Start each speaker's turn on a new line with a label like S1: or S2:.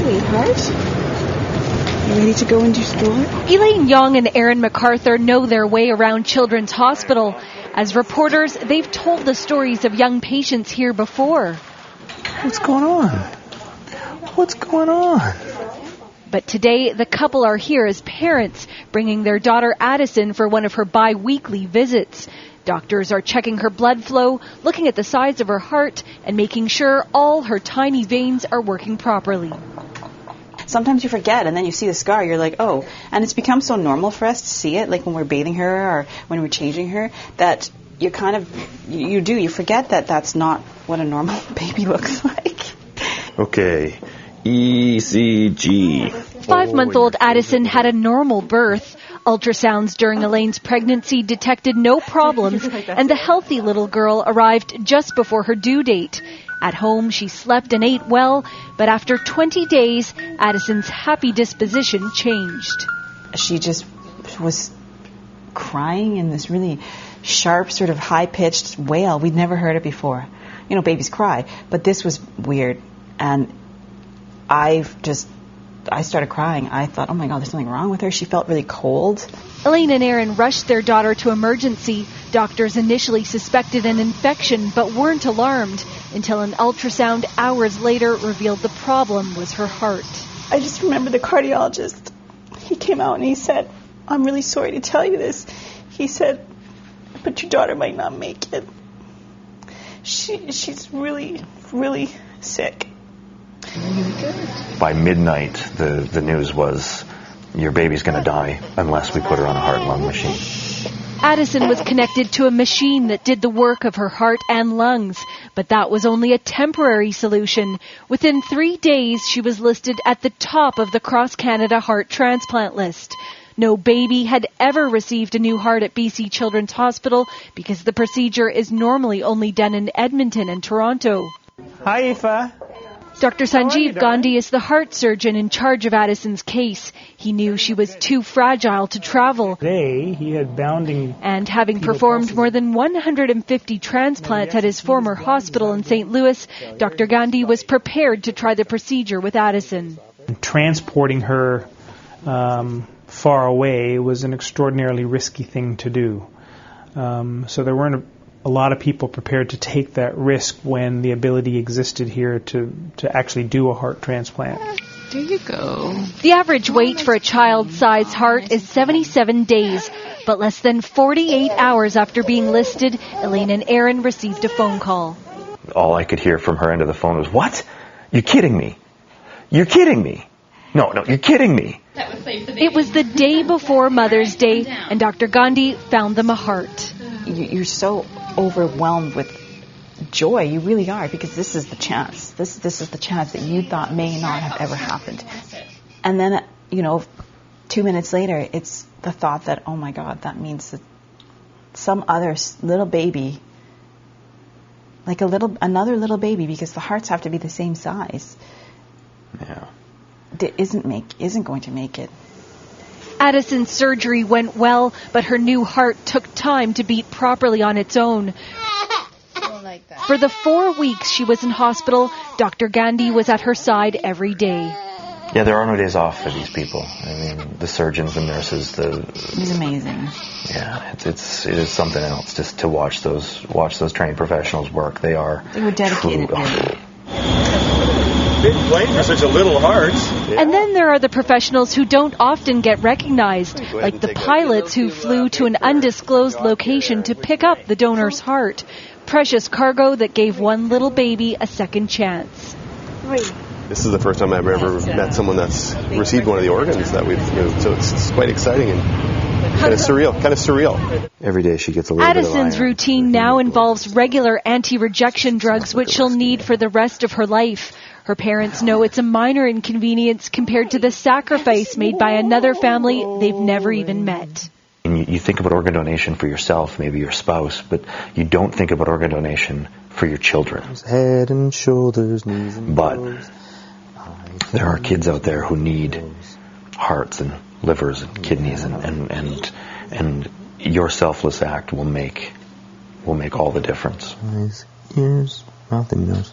S1: sweetheart. You ready to go into store?
S2: Elaine Young and Aaron MacArthur know their way around Children's Hospital. As reporters, they've told the stories of young patients here before.
S3: What's going on? What's going on?
S2: But today, the couple are here as parents, bringing their daughter Addison for one of her bi-weekly visits. Doctors are checking her blood flow, looking at the size of her heart, and making sure all her tiny veins are working properly.
S1: Sometimes you forget, and then you see the scar, you're like, oh. And it's become so normal for us to see it, like when we're bathing her or when we're changing her, that you forget that that's not what a normal baby looks like.
S3: Okay, ECG.
S2: 5-month-old Addison had a normal birth. Ultrasounds during Elaine's pregnancy detected no problems, and the healthy little girl arrived just before her due date. At home, she slept and ate well, but after 20 days, Addison's happy disposition changed.
S1: She just was crying in this really sharp, sort of high-pitched wail. We'd never heard it before. You know, babies cry, but this was weird, and I started crying. I thought, oh my God, there's something wrong with her. She felt really cold.
S2: Elaine and Aaron rushed their daughter to emergency. Doctors initially suspected an infection but weren't alarmed until an ultrasound hours later revealed the problem was her heart.
S4: I just remember the cardiologist. He came out and he said, I'm really sorry to tell you this. He said, but your daughter might not make it. She's really, really sick.
S3: By midnight, the news was, your baby's going to die unless we put her on a heart-lung machine.
S2: Addison was connected to a machine that did the work of her heart and lungs, but that was only a temporary solution. Within 3 days, she was listed at the top of the Cross-Canada heart transplant list. No baby had ever received a new heart at BC Children's Hospital because the procedure is normally only done in Edmonton and Toronto.
S5: Hi, Aoife.
S2: Dr. Sanjeev Gandhi is the heart surgeon in charge of Addison's case. He knew she was too fragile to travel.
S5: Today, he had bounding...
S2: And having performed more than 150 transplants at his former hospital in St. Louis, Dr. Gandhi was prepared to try the procedure with Addison.
S5: Transporting her far away was an extraordinarily risky thing to do. So there weren't a lot of people prepared to take that risk when the ability existed here to actually do a heart transplant.
S6: There you go.
S2: The average wait for a child-sized heart is 77 days, but less than 48 hours after being listed, Elaine and Aaron received a phone call.
S3: All I could hear from her end of the phone was, what? You're kidding me. You're kidding me. No, you're kidding me.
S2: It was the day before Mother's Day, and Dr. Gandhi found them a heart.
S1: You're so overwhelmed with joy. You really are, because this is the chance. This is the chance that you thought may not have ever happened. And then, 2 minutes later, it's the thought that, oh my God, that means that some other little baby, like another little baby, because the hearts have to be the same size.
S3: Yeah.
S1: Isn't going to make it.
S2: Addison's surgery went well, but her new heart took time to beat properly on its own. For the 4 weeks she was in hospital, Dr. Gandhi was at her side every day.
S3: Yeah, there are no days off for these people. I mean, the surgeons, the nurses,
S1: It's amazing.
S3: Yeah, it is something else just to watch those trained professionals work. They were
S1: dedicated.
S7: Big plane for such a little heart.
S2: Yeah. And then there are the professionals who don't often get recognized, like the pilots who flew to an undisclosed location to pick up the donor's heart. Precious cargo that gave one little baby a second chance.
S7: This is the first time I've ever met someone that's received one of the organs that we've moved, so it's quite exciting and kind of surreal.
S3: Every day she gets a little
S2: Addison's
S3: bit of
S2: routine now involves regular anti-rejection drugs, which she'll need for the rest of her life. Her parents know it's a minor inconvenience compared to the sacrifice made by another family they've never even met.
S3: And you think about organ donation for yourself, maybe your spouse, but you don't think about organ donation for your children.
S8: Head and shoulders, knees and
S3: but
S8: toes.
S3: There are kids out there who need hearts and livers and kidneys, and your selfless act will make all the difference.
S8: Eyes, ears, mouth, and nose.